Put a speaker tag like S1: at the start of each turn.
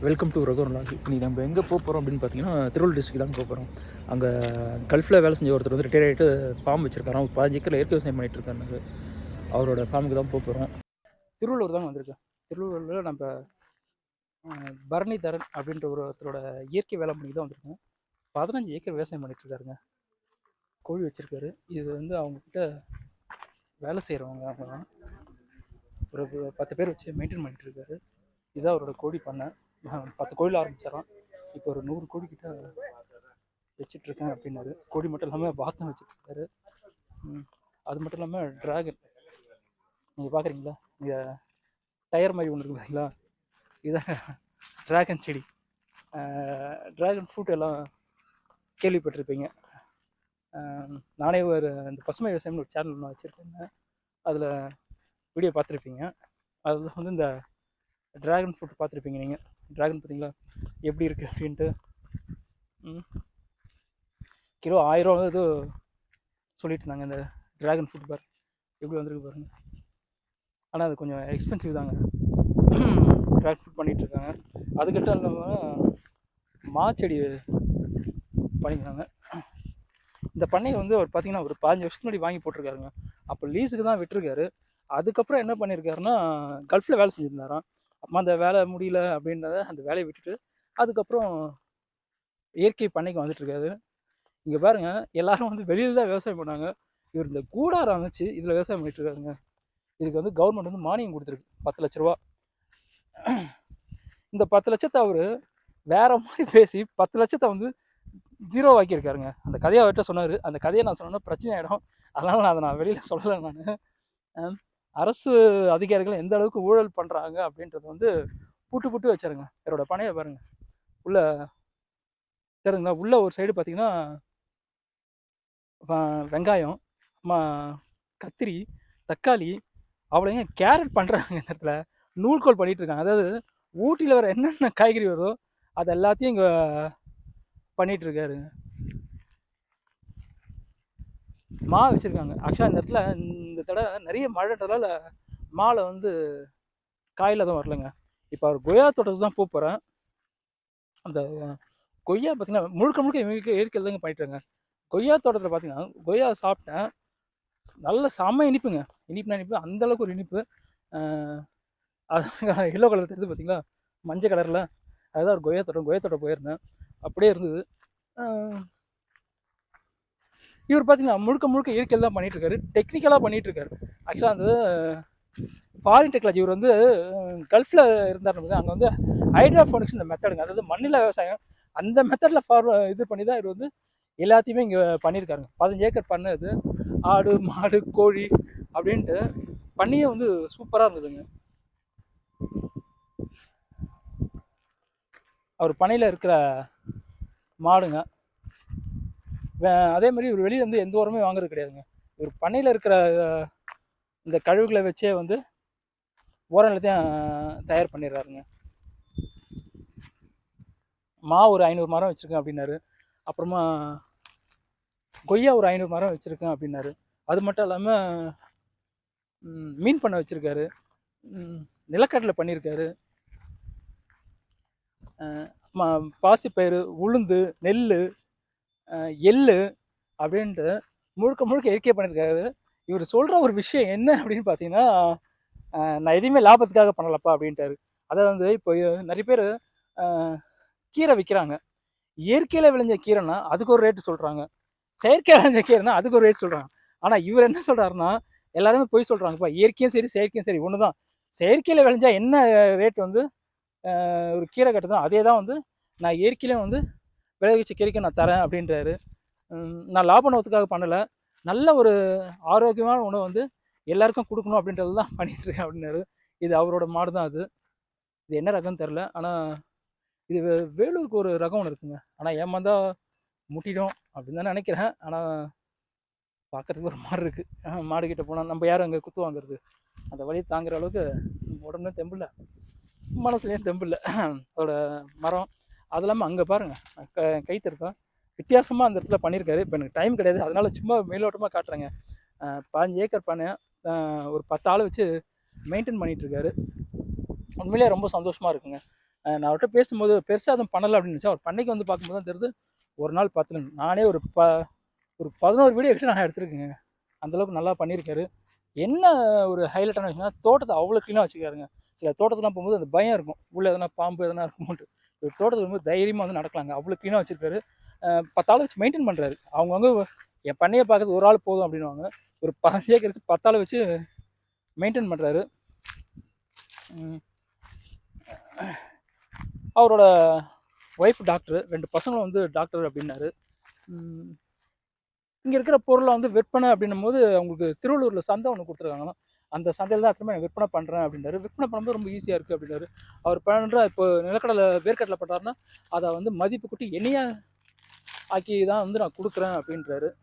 S1: Welcome to ரகோர் lock. இப்போ நம்ம எங்கே போகிறோம் அப்படின்னு பார்த்தீங்கன்னா, திருவள்ளூர் டிஸ்ட்ரிக்ட் தான் போகிறோம். அங்கே கல்ஃபில் வேலை செஞ்ச ஒருத்தர் வந்து ரிட்டையர் ஆகிட்டு ஃபார்ம் வச்சுருக்காராம். 15 ஏக்கரில் இயற்கை விவசாயம் பண்ணிகிட்டு இருக்காரு. அவரோட ஃபார்முக்கு தான் போகிறோம். திருவள்ளூர் தான் வந்திருக்கேன். திருவள்ளூரில் நம்ம பரணிதரன் அப்படின்ற ஒருத்தரோட இயற்கை வேலை பண்ணி தான் வந்திருக்கோம். 15 ஏக்கர் விவசாயம் பண்ணிகிட்டு இருக்காருங்க. கோழி வச்சுருக்காரு. இது வந்து அவங்கக்கிட்ட வேலை செய்கிறவங்க. அவங்க தான் ஒரு 10 பேர் வச்சு மெயின்டைன் பண்ணிகிட்டு இருக்காரு. இதுதான் அவரோட கோழி பண்ணை. 10 கோழியில் ஆரம்பிச்சாராம். இப்போ ஒரு 100 கோழி கிட்ட வச்சிட்ருக்கேன் அப்படின்னாரு. கோழி மட்டும் இல்லாமல் பாத்தம் வச்சுட்ருக்காரு. அது மட்டும் இல்லாமல் ட்ராகன் நீங்கள் பார்க்குறீங்களா, இங்கே டயர் மாதிரி ஒன்று இருக்கு பார்த்தீங்களா, இதுதான் ட்ராகன் செடி. ட்ராகன் ஃப்ரூட் எல்லாம் கேள்விப்பட்டிருப்பீங்க. நானே இந்த பசுமை விவசாயம்னு ஒரு சேனல் ஒன்று வச்சுருக்கேங்க. அதில் வீடியோ பார்த்துருப்பீங்க. அதில் வந்து இந்த ட்ராகன் ஃப்ரூட் பார்த்துருப்பீங்க. நீங்கள் ட்ராகன் பார்த்தீங்களா எப்படி இருக்குது அப்படின்ட்டு. கிலோ 1000 ரூபா ஏதோ சொல்லிட்டு இருந்தாங்க. இந்த ட்ராகன் ஃப்ரூட் பார் எப்படி வந்திருக்கு பாருங்கள். ஆனால் அது கொஞ்சம் எக்ஸ்பென்சிவ் தாங்க. ட்ராகன் ஃப்ரூட் பண்ணிகிட்ருக்காங்க. அதுக்கிட்ட இல்லாமல் மாச்செடி பண்ணிக்கிறாங்க. இந்த பண்ணையை வந்து அவர் பார்த்தீங்கன்னா ஒரு 15 வருஷத்துக்கு முன்னாடி வாங்கி போட்டிருக்காருங்க. அப்போ லீஸுக்கு தான் விட்டுருக்காரு. அதுக்கப்புறம் என்ன பண்ணியிருக்காருன்னா, கல்ஃபில் வேலை செஞ்சுருந்தாராம். அம்மா அந்த வேலை முடியல அப்படின்றத அந்த வேலையை விட்டுட்டு அதுக்கப்புறம் இயற்கை பண்ணைக்கு வந்துட்டுருக்காரு. இங்கே பாருங்கள், எல்லாரும் வந்து வெளியில் தான் விவசாயம் பண்ணாங்க. இவர் இந்த கூடாரம் அமைச்சு இதில் விவசாயம் பண்ணிட்டுருக்காருங்க. இதுக்கு வந்து கவர்மெண்ட் வந்து மானியம் கொடுத்துருக்கு 10 லட்ச ரூபா. இந்த 10 லட்சத்தை அவர் வேற மாதிரி பேசி 10 லட்சத்தை வந்து 0 ஆக்கியிருக்காருங்க. அந்த கதையை அவர்கிட்ட சொன்னார். அந்த கதையை நான் சொன்னேன்னா பிரச்சனை ஆகிடும். அதனால் அதை நான் வெளியில் சொல்லலை. நான் அரசு அதிகாரிகள் எந்த அளவுக்கு ஊழல் பண்ணுறாங்க அப்படின்றத வந்து புட்டு வச்சாருங்க. இவரோட பணையை பாருங்கள். உள்ள தெரியுங்களா, உள்ள ஒரு சைடு பார்த்தீங்கன்னா வெங்காயம், கத்திரி, தக்காளி, அவ்வளோங்க கேரட் பண்ணுறாங்க. இந்த இடத்துல நூல்கோல் பண்ணிகிட்டு இருக்காங்க. அதாவது ஊட்டியில் வர என்னென்ன காய்கறி வருதோ அது எல்லாத்தையும் இங்கே பண்ணிகிட்ருக்காரு. மா வச்சுருக்காங்க. ஆக்சுவலாக இந்த இடத்துல இந்த தடவை நிறைய மழைன்றதால மாலை வந்து காயில் தான் வரலைங்க. இப்போ அவர் கொய்யா தோட்டத்துக்கு தான் போகிறேன். அந்த கொய்யா பார்த்தீங்கன்னா முழுக்க இயற்கையில் தாங்க பண்ணிட்டுருங்க. கொய்யா தோட்டத்தில் பார்த்தீங்கன்னா கொய்யா சாப்பிட்டேன். நல்ல செம்ம இனிப்புங்க. இனிப்பு அந்தளவுக்கு ஒரு இனிப்பு. அது எல்லோ கலர் தெரியுது பார்த்தீங்களா, மஞ்சள் கலரில். அதுதான் ஒரு கொய்யா தோட்டம் போயிருந்தேன். அப்படியே இருந்தது. இவர் பார்த்தீங்கன்னா முழுக்க இயற்கையில் தான் பண்ணிகிட்ருக்காரு. டெக்னிக்கலாக பண்ணிகிட்ருக்காரு. ஆக்சுவலாக அந்த ஃபாரின் டெக்னாலஜி. இவர் வந்து கல்ஃபில் இருந்தார். அங்கே வந்து ஹைட்ரோஃபோனிக்ஸ் இந்த மெத்தடுங்க, அதாவது மண்ணில் விவசாயம் அந்த மெத்தடில் இது பண்ணி தான் இவர் வந்து எல்லாத்தையுமே இங்கே பண்ணியிருக்காருங்க. 15 ஏக்கர் பண்ண இது ஆடு மாடு கோழி அப்படின்ட்டு பண்ணியே வந்து சூப்பராக இருந்ததுங்க. அவர் பண்ணையில் இருக்கிற மாடுங்க. அதே மாதிரி இவர் வெளியில் வந்து எந்த உரமே வாங்குறது கிடையாதுங்க. இவர் பண்ணையில் இருக்கிற இந்த கழிவுகளை வச்சே வந்து உரம் எல்லாத்தையும் தயார் பண்ணிடுறாருங்க. மா ஒரு 500 மரம் வச்சுருக்கேன் அப்படின்னாரு. அப்புறமா கொய்யா ஒரு 500 மரம் வச்சுருக்கேன் அப்படின்னாரு. அது மட்டும் இல்லாமல் மீன் பண்ணை வச்சுருக்காரு. நிலக்கடலை பண்ணியிருக்காரு. பாசிப்பயிறு, உளுந்து, நெல், எள்ளு அப்படின்ட்டு முழுக்க இயற்கை பண்ணியிருக்காரு. இவர் சொல்கிற ஒரு விஷயம் என்ன அப்படின்னு பார்த்தீங்கன்னா, நான் எதையுமே லாபத்துக்காக பண்ணலப்பா அப்படின்ட்டாரு. அதை வந்து இப்போ நிறைய பேர் கீரை விற்கிறாங்க. இயற்கையில் விளைஞ்ச கீரைனா அதுக்கு ஒரு ரேட்டு சொல்கிறாங்க, செயற்கையில் விளைஞ்ச கீரைனா அதுக்கு ஒரு ரேட் சொல்கிறாங்க. ஆனால் இவர் என்ன சொல்கிறாருன்னா, எல்லாருமே போய் சொல்கிறாங்கப்பா, இயற்கையும் சரி செயற்கையும் சரி ஒன்று தான். செயற்கையில் விளைஞ்சால் என்ன ரேட் வந்து ஒரு கீரை கட்டுதோ அதே தான் வந்து நான் இயற்கையிலையும் வந்து விளைவிச்ச கீரைக்கு நான் தரேன் அப்படின்றாரு. நான் லாப நோக்கத்துக்காக பண்ணலை, நல்ல ஒரு ஆரோக்கியமான உணவு வந்து எல்லாருக்கும் கொடுக்கணும் அப்படின்றது தான் பண்ணிகிட்ருக்கேன் அப்படின்னாரு. இது அவரோட மாடு தான். அது என்ன ரகம்னு தெரில. ஆனால் இது வேலூருக்கு ஒரு ரகம் ஒன்று இருக்குங்க. ஆனால் ஏமாந்தா முட்டிடும் அப்படின்னு தான் நினைக்கிறேன். ஆனால் பார்க்குறதுக்கு ஒரு மாடு இருக்குது. மாடுக்கிட்ட போனால் நம்ம யாரும் அங்கே குத்து வாங்குறது, அந்த வழியை தாங்குற அளவுக்கு உடம்புல தெம்பில்லை, மனசுலேயும் தெம்பில்லை. அதோட மரம் அது இல்லாமல் அங்கே பாருங்கள் கைத்திருக்கோம் வித்தியாசமாக அந்த இடத்துல பண்ணியிருக்காரு. இப்போ எனக்கு டைம் கிடையாது, அதனால் சும்மா மேலோட்டமாக காட்டுறேங்க. 15 ஏக்கர் பண்ணை ஒரு 10 ஆள் வச்சு மெயின்டைன் பண்ணிகிட்ருக்காரு. உண்மையிலே ரொம்ப சந்தோஷமாக இருக்குங்க. நான் அவர்கிட்ட பேசும்போது பெருசாக எதுவும் பண்ணலை அப்படின்னு நினச்சேன். அவர் பண்ணைக்கு வந்து பார்க்கும்போது தான் தெரியுது ஒரு நாள் 10 நானே ஒரு 11 வீடியோ எக்ஸ்ட்ரா நான் எடுத்துருக்கேங்க. அந்தளவுக்கு நல்லா பண்ணியிருக்காரு. என்ன ஒரு ஹைலைட்டான விஷயம்னா தோட்டத்தை அவ்வளோ க்ளீனாக வச்சுக்காருங்க. சில தோட்டத்துலாம் போகும்போது அந்த பயம் இருக்கும், உள்ளே எதனா பாம்பு எதனா இருக்குமோன்ட்டு. ஒரு தோட்டத்துக்கு வரும்போது தைரியமாக வந்து நடக்கலாங்க, அவ்வளோ க்ளீனாக வச்சுருக்காரு. 10 ஆள் வச்சு மெயின்டைன் பண்ணுறாரு. அவங்கவுங்க என் பண்ணையை பார்க்கறது ஒரு ஆள் போதும் அப்படின்வாங்க. ஒரு 15 ஏக்கருக்கு 10 ஆள் வச்சு மெயின்டைன் பண்ணுறாரு. அவரோட ஒய்ஃப் டாக்டர், 2 பசங்களும் வந்து டாக்டர் அப்படின்னாரு. இங்கே இருக்கிற பொருளை வந்து விற்பனை அப்படின்னும் போது அவங்களுக்கு திருவள்ளூரில் சந்தை ஒன்று கொடுத்துருக்காங்களாம். அந்த சந்தையில் தான் திரும்ப விற்பனை பண்ணுறேன் அப்படின்னாரு. விற்பனை பண்ணும்போது ரொம்ப ஈஸியாக இருக்குது அப்படின்னாரு. அவர் பண்ணுற இப்போ நிலக்கடலை வேர்க்கடலை பண்ணுறாருன்னா அதை வந்து மதிப்பு கூட்டி எண்ணெயாக ஆக்கி தான் வந்து நான் கொடுக்குறேன் அப்படின்றாரு.